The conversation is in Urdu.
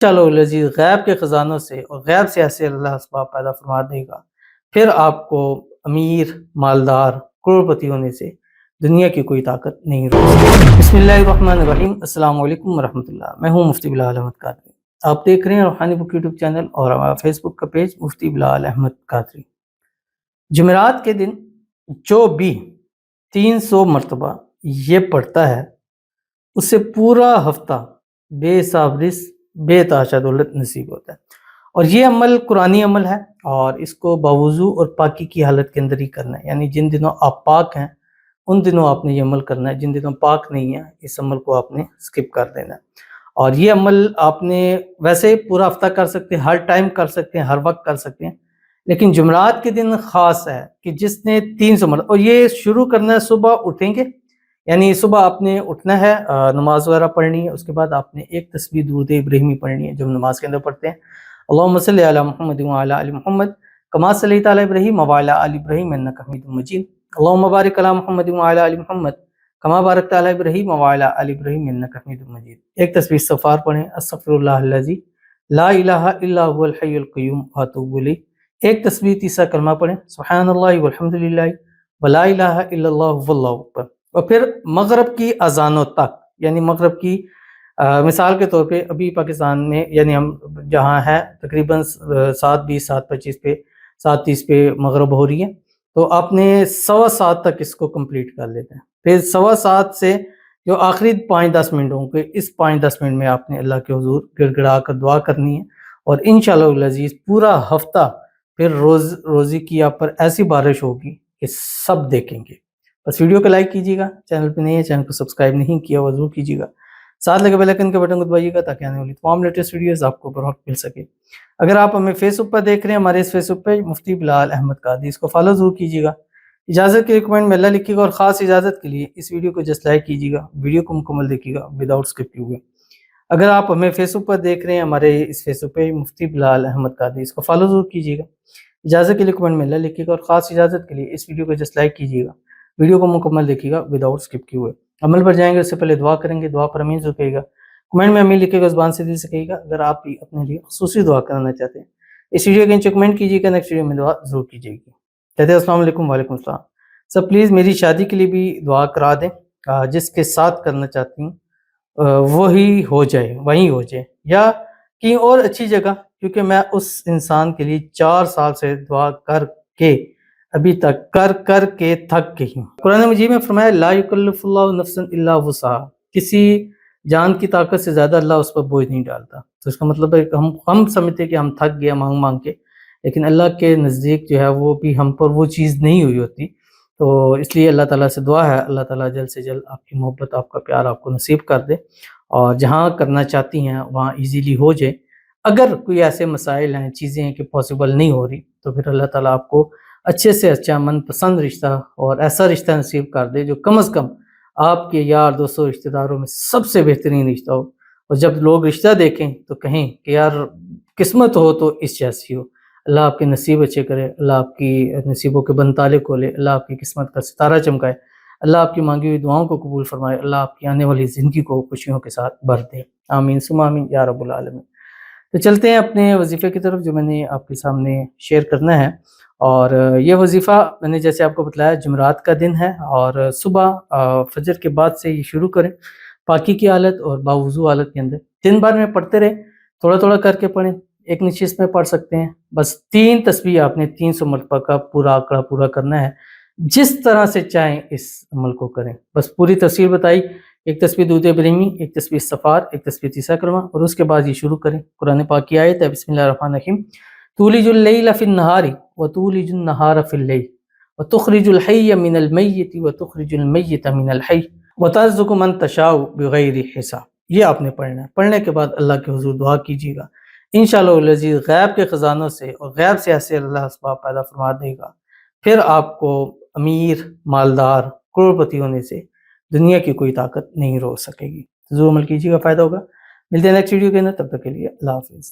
چلو لذیذ غیب کے خزانوں سے اور غیب سے ایسے اللہ اسباب پیدا فرما دے گا، پھر آپ کو امیر، مالدار، کروڑپتی ہونے سے دنیا کی کوئی طاقت نہیں روک سکتی۔ بسم اللہ الرحمن الرحیم۔ السلام علیکم ورحمۃ اللہ۔ میں ہوں مفتی بلال احمد قادری۔ آپ دیکھ رہے ہیں روحانی بک یوٹیوب چینل اور ہمارا فیس بک کا پیج مفتی بلال احمد قادری۔ جمعرات کے دن جو بھی 300 مرتبہ یہ پڑھتا ہے اس سے پورا ہفتہ بے حساب رزق، بے تحاشا دولت نصیب ہوتا ہے۔ اور یہ عمل قرآنی عمل ہے اور اس کو باوضو اور پاکی کی حالت کے اندر ہی کرنا ہے، یعنی جن دنوں آپ پاک ہیں ان دنوں آپ نے یہ عمل کرنا ہے، جن دنوں پاک نہیں ہیں اس عمل کو آپ نے سکپ کر دینا ہے۔ اور یہ عمل آپ نے ویسے پورا ہفتہ کر سکتے ہیں، ہر ٹائم کر سکتے ہیں، ہر وقت کر سکتے ہیں، لیکن جمعرات کے دن خاص ہے کہ جس نے 300 مرتبہ، اور یہ شروع کرنا ہے صبح اٹھیں گے، یعنی صبح آپ نے اٹھنا ہے، نماز وغیرہ پڑھنی ہے، اس کے بعد آپ نے ایک تسبیح درود ابراہیمی پڑھنی ہے جو ہم نماز کے اندر پڑھتے ہیں، اللہم صلی علی محمد وعلی آل محمد کما صلیت علی ابراہیم وعلی آل ابراہیم انک حمید مجید، اللہم بارک علی محمد وعلی آل محمد کما بارکت علی ابراہیم وعلی آل ابراہیم انک حمید مجید۔ ایک تسبیح استغفار پڑھیں، استغفر اللہ الذی لا الہ الا هو الحی القیوم واتوب الیہ۔ ایک تسبیح تیسرا کلمہ پڑھیں، سبحان اللہ والحمد للہ ولا الہ الا اللہ واللہ اکبر۔ اور پھر مغرب کی اذانوں تک، یعنی مغرب کی مثال کے طور پہ ابھی پاکستان میں، یعنی ہم جہاں ہیں تقریباً 7:20 7:25 پہ 7:30 پہ مغرب ہو رہی ہے، تو آپ نے 7:15 تک اس کو کمپلیٹ کر لیتے ہیں۔ پھر 7:15 سے جو آخری 5-10 منٹ ہوں گے، اس 5-10 منٹ میں آپ نے اللہ کے حضور گڑ گڑا کر دعا کرنی ہے، اور انشاءاللہ العزیز پورا ہفتہ پھر روزی کی آپ پر ایسی بارش ہوگی کہ سب دیکھیں گے۔ بس ویڈیو کو لائک کیجیے گا، چینل پہ نہیں ہے چینل کو سبسکرائب نہیں کیا وہ ضرور کیجیے گا، ساتھ لگے بیل آئیکن کے بٹن کو دبائیے گا تاکہ آنے والی تمام لیٹسٹ ویڈیوز آپ کو بر وقت مل سکے۔ اگر آپ ہمیں فیس بک پر دیکھ رہے ہیں، ہمارے اس فیس بک پہ مفتی بلال احمد قادری، اس کو فالو ضرور کیجیے گا۔ اجازت کے لیے کمنٹ میں اللہ لکھیے گا، اور خاص اجازت کے لیے اس ویڈیو کو جسٹ لائک کیجیے گا، ویڈیو کو مکمل دیکھیے گا وداؤٹ اسکپ کیے ہوئے۔ اگر آپ ہمیں فیس بک پر دیکھ رہے ہیں، ہمارے اس فیس بک پہ مفتی بلال احمد قادری، اس کو فالو ضرور کیجیے گا۔ اجازت کے لیے کمنٹ میں اللہ لکھیے گا، اور خاص اجازت کے لیے اس ویڈیو کو جسٹ لائک کیجیے گا، ویڈیو کو مکمل دیکھیے گا وداؤٹ اسکپ کیے ہوئے۔ عمل پر جائیں گے اس سے پہلے دعا کریں گے، دعا پر امین ضرور کہیے گا، کمنٹ میں امین لکھے گا، زبان سے دل سے کہیے گا۔ اگر آپ بھی اپنے لیے خصوصی دعا کرنا چاہتے ہیں اس ویڈیو کے نیچے کمنٹ کیجیے گا، نیکسٹ ویڈیو میں دعا ضرور کیجیے گی۔ کہتے ہیں السلام علیکم وعلیکم السلام۔ سب پلیز میری شادی کے لیے بھی دعا کرا دیں، جس کے ساتھ کرنا چاہتی ہوں وہی ہو جائے، وہیں ہو جائے، یا کہیں اور اچھی جگہ، کیونکہ میں اس انسان کے لیے 4 سال سے دعا کر کے ابھی تک کر کے تھک گئی ہوں۔ قرآن مجید میں فرمایا لا یکلف اللہ نفسا الا وسعها، کسی جان کی طاقت سے زیادہ اللہ اس پر بوجھ نہیں ڈالتا۔ تو اس کا مطلب ہے کہ ہم سمجھتے کہ ہم تھک گئے مانگ مانگ کے، لیکن اللہ کے نزدیک جو ہے وہ بھی ہم پر وہ چیز نہیں ہوئی ہوتی۔ تو اس لیے اللہ تعالیٰ سے دعا ہے اللہ تعالیٰ جلد سے جلد آپ کی محبت، آپ کا پیار آپ کو نصیب کر دے، اور جہاں کرنا چاہتی ہیں وہاں ایزیلی ہو جائے۔ اگر کوئی ایسے مسائل ہیں، چیزیں ہیں کہ پاسبل نہیں ہو رہی، تو پھر اللہ تعالیٰ آپ کو اچھے سے اچھا من پسند رشتہ اور ایسا رشتہ نصیب کر دے جو کم از کم آپ کے یار دوستوں رشتہ داروں میں سب سے بہترین رشتہ ہو، اور جب لوگ رشتہ دیکھیں تو کہیں کہ یار قسمت ہو تو اس جیسی ہو۔ اللہ آپ کے نصیب اچھے کرے، اللہ آپ کی نصیبوں کے بند تالے کھولے، اللہ آپ کی قسمت کا ستارہ چمکائے، اللہ آپ کی مانگی ہوئی دعاؤں کو قبول فرمائے، اللہ آپ کی آنے والی زندگی کو خوشیوں کے ساتھ بھر دے، آمین ثم آمین یا رب العالمین۔ تو چلتے ہیں اپنے وظیفے کی طرف جو میں نے آپ کے سامنے شیئر کرنا ہے، اور یہ وظیفہ میں نے جیسے آپ کو بتلایا جمعرات کا دن ہے، اور صبح فجر کے بعد سے یہ شروع کریں پاکی کی حالت اور باوضو حالت کے اندر، دن بھر میں پڑھتے رہیں، تھوڑا تھوڑا کر کے پڑھیں، ایک نشست میں پڑھ سکتے ہیں، بس 3 تسبیح آپ نے 300 مرتبہ کا پورا آنکڑا پورا کرنا ہے، جس طرح سے چاہیں اس عمل کو کریں، بس پوری تفصیل بتائی، ایک تسبیح درود ابراہیمی، ایک تسبیح استغفار، ایک تسبیح تیسرا کلمہ، اور اس کے بعد یہ شروع کریں۔ قرآن پاک کی آیت ہے، بسم اللہ الرحمن الرحیم، تولج اللیل فی النہار وتولج النہار فی اللیل وتخرج الحی من المیت وتخرج المیت من الحی وترزق من تشاء بغیر حساب۔ یہ آپ نے پڑھنا ہے، پڑھنے کے بعد اللہ کے حضور دعا کیجیے گا، انشاءاللہ العزیز غیب کے خزانوں سے اور غیب سے ایسے اللہ اسباب پیدا فرما دے گا، پھر آپ کو امیر، مالدار، کروڑپتی ہونے سے دنیا کی کوئی طاقت نہیں روک سکے گی۔ ضرور عمل کیجیے گا، فائدہ ہوگا۔ ملتے ہیں نیکسٹ ویڈیو کے اندر، تب تک کے لیے اللہ حافظ۔